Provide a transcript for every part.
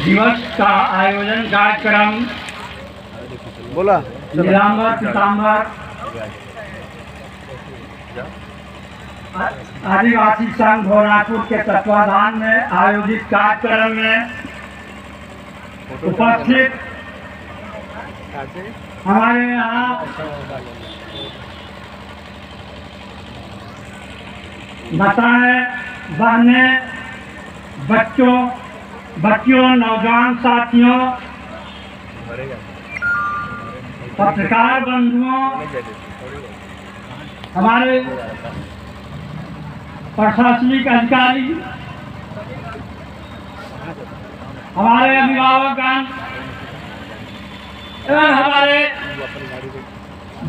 दिवस का आयोजन कार्यक्रम बोला नीलांबर पीताम्बर आदिवासी संघ भोलापुर के तत्वाधान में आयोजित कार्यक्रम में उपस्थित हमारे यहाँ माताएं, बहनें, बच्चों, नौजवान साथियों, पत्रकार बंधुओं, हमारे प्रशासनिक अधिकारी, हमारे अभिभावकगण एवं हमारे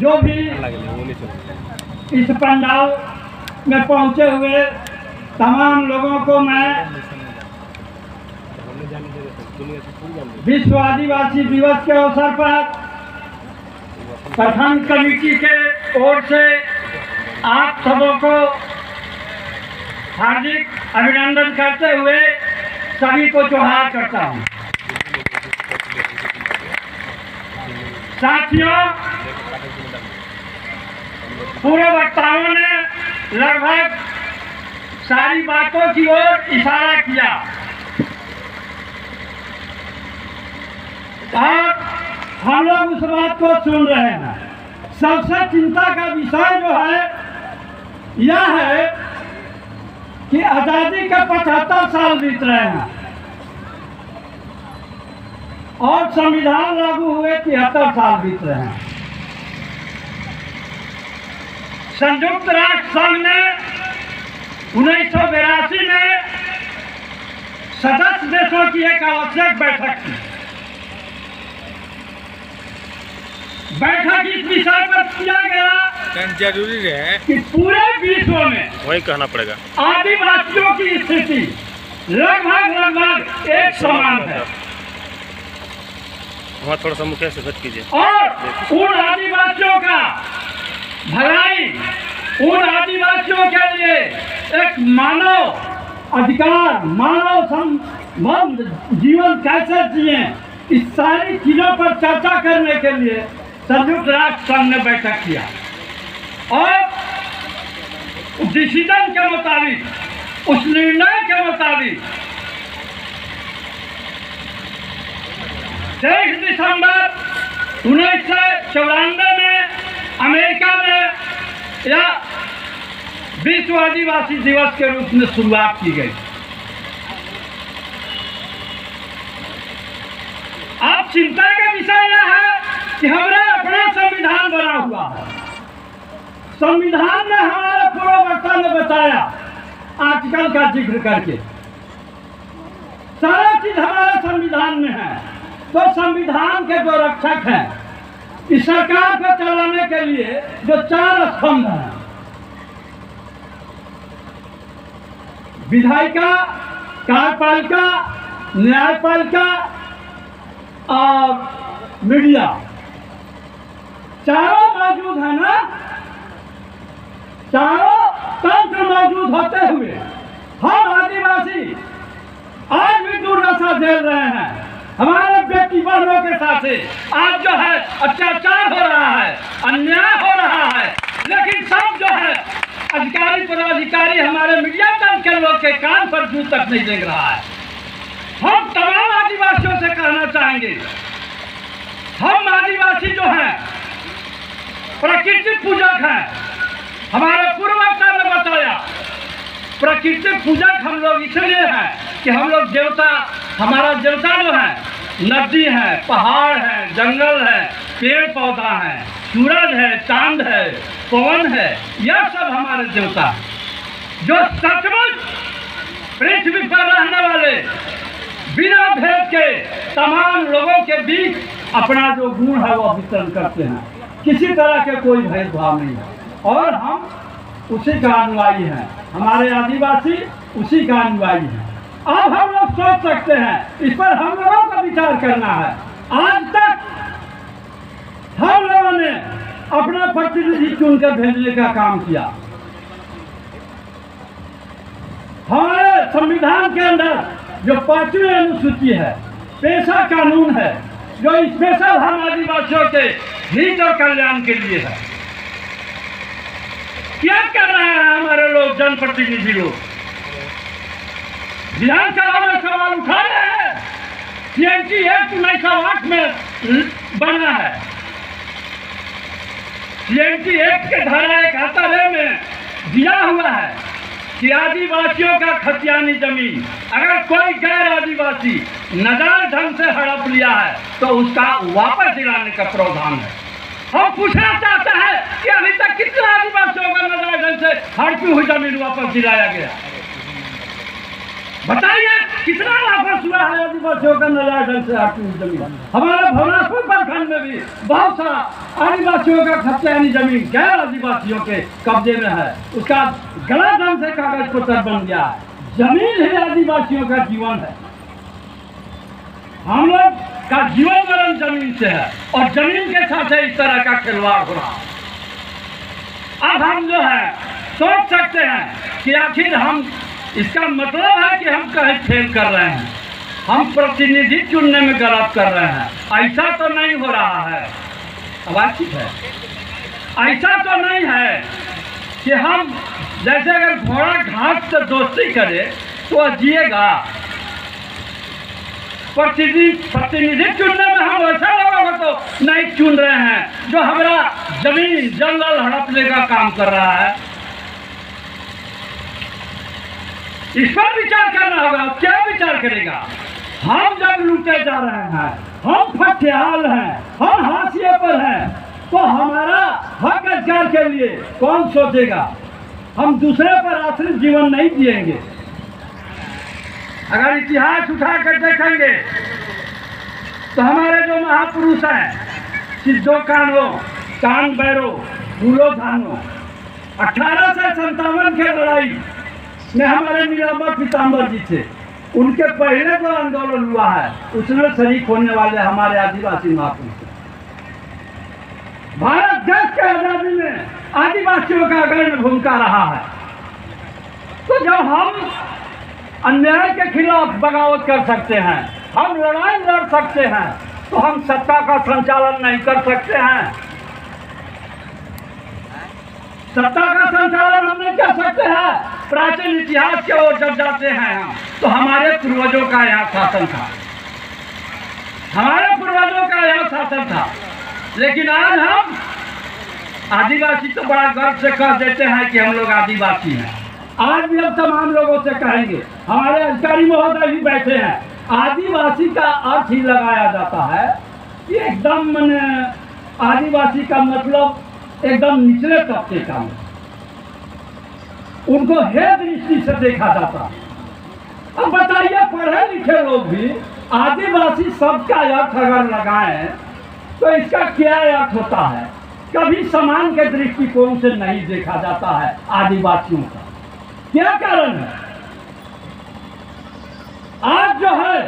जो भी इस पंडाल में पहुंचे हुए तमाम लोगों को मैं विश्व आदिवासी दिवस के अवसर पर प्रखंड कमेटी के ओर से आप सबों को हार्दिक अभिनंदन करते हुए सभी को जोहार करता हूं। साथियों, पूरे वक्ताओं ने लगभग सारी बातों की ओर इशारा किया और हम लोग उस बात को सुन रहे हैं। सबसे चिंता का विषय जो है यह है कि आजादी के 75 साल बीत रहे हैं और संविधान लागू हुए 73 साल बीत रहे हैं। संयुक्त राष्ट्र संघ ने 1982 में सदस्य देशों की एक आवश्यक बैठक की। बैठक इस विषय पर किया गया जरूरी है कि पूरे विश्व में वही कहना पड़ेगा आदिवासियों की स्थिति लगभग एक समान है। वहाँ थोड़ा सा मुखिया से बात कीजिए और उन आदिवासियों का भलाई, उन आदिवासियों के लिए एक मानव अधिकार, मानव संबंध जीवन कैसे जिए, इस सारी चीजों पर चर्चा करने के लिए संयुक्त राष्ट्र संघ ने बैठक किया और डिसीजन के मुताबिक, उस निर्णय के मुताबिक 23 दिसंबर 1994 में अमेरिका में या विश्व आदिवासी दिवस के रूप में शुरुआत की गई। अब चिंता का विषय यह है कि हमारा अपना संविधान बना हुआ है। संविधान में हमारे पूर्व वक्ता ने बताया आर्टिकल का जिक्र करके, सारा चीज हमारे संविधान में है। तो संविधान के जो रक्षक हैं, इस सरकार को चलाने के लिए जो 4 स्तंभ हैं, विधायिका, कार्यपालिका, न्यायपालिका और मीडिया, चारों मौजूद है ना। चारों तंत्र मौजूद होते हुए हम आदिवासी आज भी दुर्दशा झेल रहे हैं। हमारे बेटी बहनों के साथ आज जो है अत्याचार हो रहा है, अन्याय हो रहा है, लेकिन सब जो है अधिकारी पदाधिकारी हमारे मीडिया तंत्र के लोग के कान पर जू तक नहीं देख रहा है। हम तमाम आदिवासियों से कहना चाहेंगे, हम आदिवासी जो हैं प्रकृति पूजक हैं। हमारे पूर्व वक्ता ने बताया प्रकृति पूजक हम लोग इसलिए हैं कि हम लोग देवता, हमारा देवता जो है नदी है, पहाड़ है, जंगल है, पेड़ पौधा है, सूरज है, चांद है, पवन है, यह सब हमारे देवता हैं जो सचमुच पृथ्वी पर रहने वाले बिना भेद के तमाम लोगों के बीच अपना जो गुण है वो वितरण करते हैं। किसी तरह के कोई भेदभाव नहीं है और हम उसी का अनुयायी हैं। हमारे आदिवासी उसी का अनुयायी हैं। अब हम लोग सोच सकते हैं, इस पर हम लोगों को विचार करना है। आज तक हम लोगों ने अपना प्रतिनिधि चुनकर भेजने का काम किया। हमारे संविधान के अंदर जो 5वीं अनुसूची है पेशा कानून है जो स्पेशल हम आदिवासियों के हित और कल्याण के लिए है। क्या कर रहे हैं हमारे लोग, जनप्रतिनिधि लोग? विधानसभा में सवाल उठा रहे हैं। CNT एक्ट 1908 में बना है। CNT एक्ट के धारा 71 में दिया हुआ है कि आदिवासियों का खतियानी जमीन अगर कोई गैर आदिवासी नाजायज ढंग से हड़प लिया है तो उसका वापस दिलाने का प्रावधान है। हम पूछना चाहते हैं कि अभी तक कितने आदिवासियों का नाजायज ढंग से हड़पी हुई जमीन वापस दिलाया गया? बताइए कितना वापस हुआ है आदिवासियों का नाजायज ढंग से हड़पी हुई जमीन? हमारे भवनासपुर प्रखंड में भी बहुत सारा आदिवासियों का खतियानी जमीन गैर आदिवासियों के कब्जे में है। उसका गलत ढंग से कागज पत्र बन गया है। जमीन ही आदिवासियों का जीवन है। हम लोग का जीवन मरण जमीन से है और जमीन के साथ इस तरह का खिलवाड़ हो रहा है। अब हम जो है सोच सकते हैं कि आखिर हम, इसका मतलब है कि हम कहीं फेल कर रहे हैं, हम प्रतिनिधि चुनने में गलत कर रहे हैं। ऐसा तो नहीं हो रहा है। आवाज ठीक है? ऐसा तो नहीं है कि हम जैसे अगर घोड़ा घास से दोस्ती करे तो जिएगा। प्रतिनिधि चुनने में हम ऐसा लोगों को तो नहीं चुन रहे हैं जो हमारा जमीन जंगल हड़पने का काम कर रहा है। इस पर विचार करना होगा। क्या विचार करेगा? हम जब लूटे जा रहे हैं, हम फटियाल हैं, हम हाशिए पर हैं, तो हमारा हक अधिकार के लिए कौन सोचेगा? हम दूसरे पर आश्रित जीवन नहीं जिएंगे। अगर इतिहास उठा कर देखेंगे तो हमारे जो महापुरुष हैं, सिद्धो कान्हो, कान बैरो, फूलो धानो, 1857 की लड़ाई में हमारे नीलांबर पीताम्बर जी थे। उनके पहले जो आंदोलन हुआ है उसमें शरीक होने वाले हमारे आदिवासी महापुरुष। भारत देश के आजादी में आदिवासियों का अग्रणी भूमिका रहा है। तो जब हम अन्याय के खिलाफ बगावत कर सकते हैं, हम लड़ाई लड़ सकते हैं, तो हम सत्ता का संचालन नहीं कर सकते हैं? सत्ता का संचालन हम नहीं कर सकते हैं। प्राचीन इतिहास की ओर जब जाते हैं हम, तो हमारे पूर्वजों का यहाँ शासन था, हमारे पूर्वजों का यहाँ शासन था। लेकिन आज हम आदिवासी तो बड़ा गर्व से कह देते हैं कि हम लोग आदिवासी हैं। आज भी हम तमाम लोगों से कहेंगे, हमारे अधिकारी महोदय भी बैठे हैं, आदिवासी का अर्थ ही लगाया जाता है कि एकदम आदिवासी का मतलब एकदम निचले तबके का, उनको हेय दृष्टि से देखा जाता है। अब बताइए, पढ़े लिखे लोग भी आदिवासी शब्द का अर्थ अगर लगाएं तो इसका क्या अर्थ होता है? कभी समान के दृष्टिकोण से नहीं देखा जाता है आदिवासियों का। क्या कारण है? आज जो है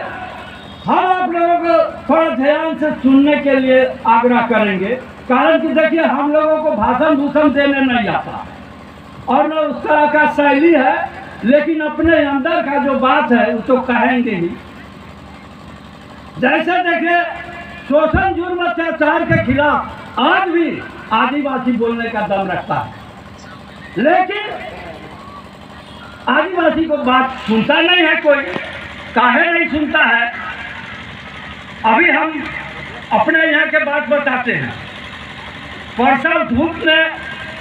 हम आप लोगों को थोड़ा ध्यान से सुनने के लिए आग्रह करेंगे। कारण कि देखिए, हम लोगों को भाषण भूषण देने नहीं आता और न उस तरह का शैली है, लेकिन अपने अंदर का जो बात है वो तो कहेंगे ही। जैसे देखिए, शोषण जुर्म अत्याचार के खिलाफ आज भी आदिवासी बोलने का दम रखता है, लेकिन आदिवासी को बात सुनता नहीं है कोई। काहे नहीं सुनता है? अभी हम अपने यहाँ के बात बताते हैं। परसों धूप में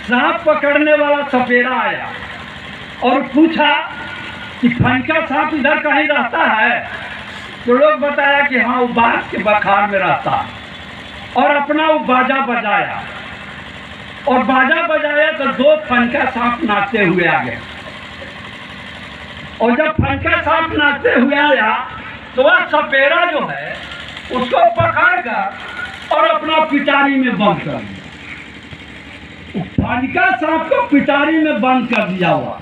सांप पकड़ने वाला सपेरा आया और पूछा कि फनका सांप इधर कहीं रहता है? तो लोग बताया कि हाँ, वो बांस के बखार में रहता है। और अपना वो बाजा बजाया, और बाजा बजाया तो 2 फनका सांप नाचते हुए आ गए। और जब फनका सांप नाचते हुए आया तो वह सपेरा जो है उसको पकड़ कर और अपना पिटारी में बंद कर दिया। फनका सांप को पिटारी में बंद कर दिया हुआ,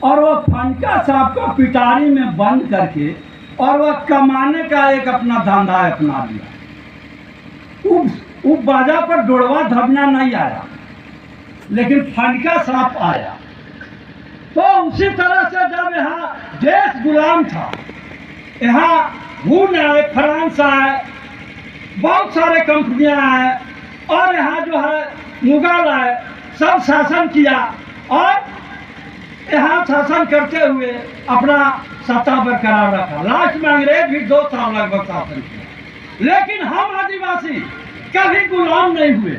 और वह फनका सांप को पिटारी में बंद करके और वह कमाने का एक अपना धंधा अपना लिया। वो बाजा पर डोड़वा धबना नहीं आया, लेकिन फनका सांप आया। तो उसी तरह से जब यहाँ देश गुलाम था, यहाँ वून है, फ्रांस है, बहुत सारे कंपनियां हैं, और यहाँ जो है मुगल है, सब शासन किया और यहाँ शासन करते हुए अपना सत्ता बरकरार रखा। लास्ट में अंग्रेज भी 2 साल लगभग शासन किया, लेकिन हम आदिवासी कभी गुलाम नहीं हुए।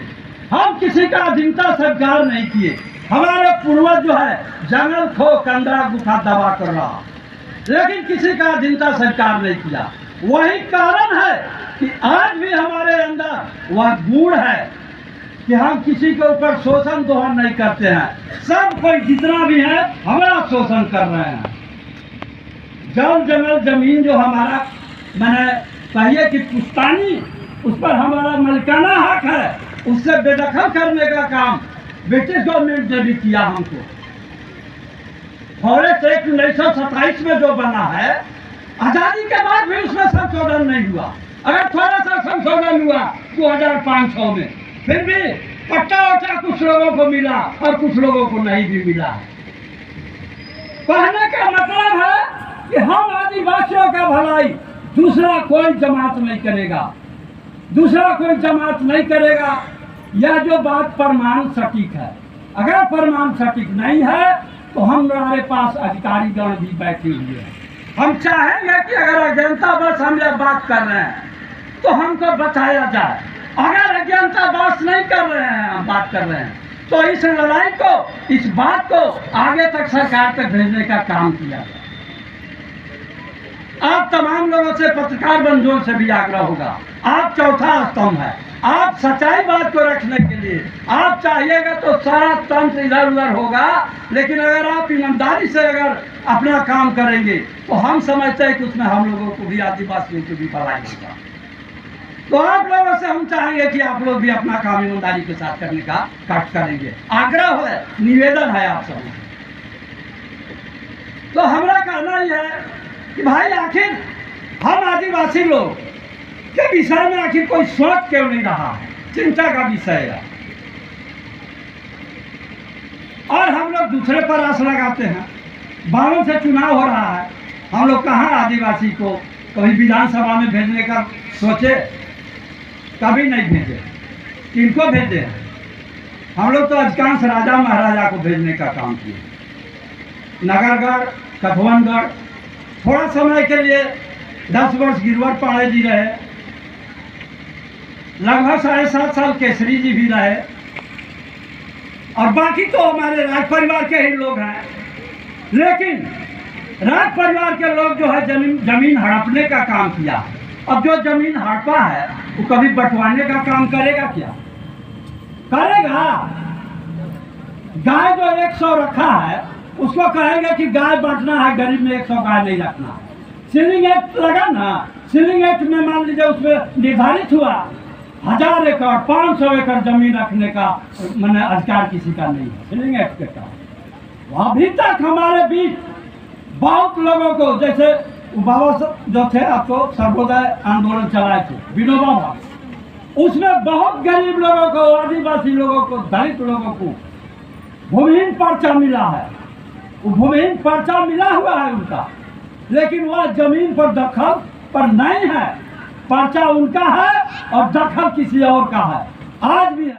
हम किसी का अधीनता स्वीकार नहीं किए। हमारे पूर्वज जो है जंगल खो कंदरा गुफा दबा कर रहा, लेकिन किसी का अधीनता स्वीकार नहीं किया। वही कारण है कि आज भी हमारे अंदर वह गुण है कि हम किसी के ऊपर शोषण दोहन नहीं करते हैं। सब कोई जितना भी है हमारा शोषण कर रहे हैं। जल जंगल जमीन जो हमारा मैंने कहिए कि पुश्तैनी, उस पर हमारा मलिकाना हक है, उससे बेदखल करने का काम ब्रिटिश गवर्नमेंट ने भी किया हमको। फॉरेस्ट एक्ट 1927 में जो बना है, आजादी के बाद भी उसमें संशोधन नहीं हुआ। अगर थोड़ा सा संशोधन हुआ 2005-6 में, फिर भी पट्टा वट्टा कुछ लोगों को मिला और कुछ लोगों को नहीं भी मिला। कहने का मतलब है कि हम आदिवासियों का भलाई दूसरा कोई जमात नहीं करेगा, दूसरा कोई जमात नहीं करेगा। यह जो बात प्रमाण सटीक है। अगर प्रमाण सटीक नहीं है तो हमारे पास अधिकारीगण भी बैठे हुए हैं। हम चाहेंगे कि अगर अज्ञानता बस हम यह बात कर रहे हैं तो हमको बताया जाए। अगर अज्ञानता बस नहीं कर रहे हैं, हम बात कर रहे हैं, तो इस लड़ाई को, इस बात को आगे तक सरकार तक भेजने का काम किया जाए। आप तमाम लोगों से, पत्रकार बंधुओं से भी आग्रह होगा, आप चौथा स्तंभ है। आप सच्चाई बात को रखने के लिए आप चाहिएगा तो सारा तंत्र इधर उधर होगा, लेकिन अगर आप ईमानदारी से अगर अपना काम करेंगे तो हम समझते हैं कि उसमें हम लोगों को भी, आदिवासियों को भी भलाई होगा। तो आप लोगों से हम चाहेंगे कि आप लोग भी अपना काम ईमानदारी के साथ करने का कष्ट करेंगे। आग्रह है, निवेदन है आप सब। तो हमारा कहना यह है कि भाई आखिर हम आदिवासी लोग के विषय में आखिर कोई सोच क्यों नहीं रहा है, चिंता का विषय है। और हम लोग दूसरे पर आस लगाते हैं। 52 से चुनाव हो रहा है, हम लोग कहाँ आदिवासी को कभी विधानसभा में भेजने का सोचे? कभी नहीं भेजे। किनको भेजे हैं? हम लोग तो अधिकांश राजा महाराजा को भेजने का काम किए। नगरगढ़, कठवनगढ़, थोड़ा समय के लिए 10 वर्ष गिरवर पाड़े जी रहे, लगभग 7.5 साल केसरी जी भी रहे, और बाकी तो हमारे राज परिवार के ही लोग हैं। लेकिन राज परिवार के लोग जो है जमीन हड़पने का काम किया। अब जो जमीन हड़पा है वो कभी बंटवाने का काम करेगा क्या? करेगा? गाय जो 100 रखा है उसको कहेंगे कि गाय बांटना है, गरीब में 100 गाय नहीं रखना। सीलिंग एक्ट लगा ना, सीलिंग एक्ट में मान लीजिए उसमें निर्धारित हुआ 1000 एकड़ 500 एकड़ जमीन रखने का मैंने अधिकार किसी का नहीं है, सीलिंग एक्ट के कारण। अभी तक हमारे बीच बहुत लोगों को, जैसे बाबा जो थे आपको सर्वोदय आंदोलन चलाए थे, विनोबा भावे, उसमें बहुत गरीब लोगों को, आदिवासी लोगों को, दलित लोगों को भूमिहीन पर्चा मिला है। वो भूमिहीन पर्चा मिला हुआ है उनका, लेकिन वह जमीन पर दखल पर नहीं है। पर्चा उनका है और दखल किसी और का है। आज भी है।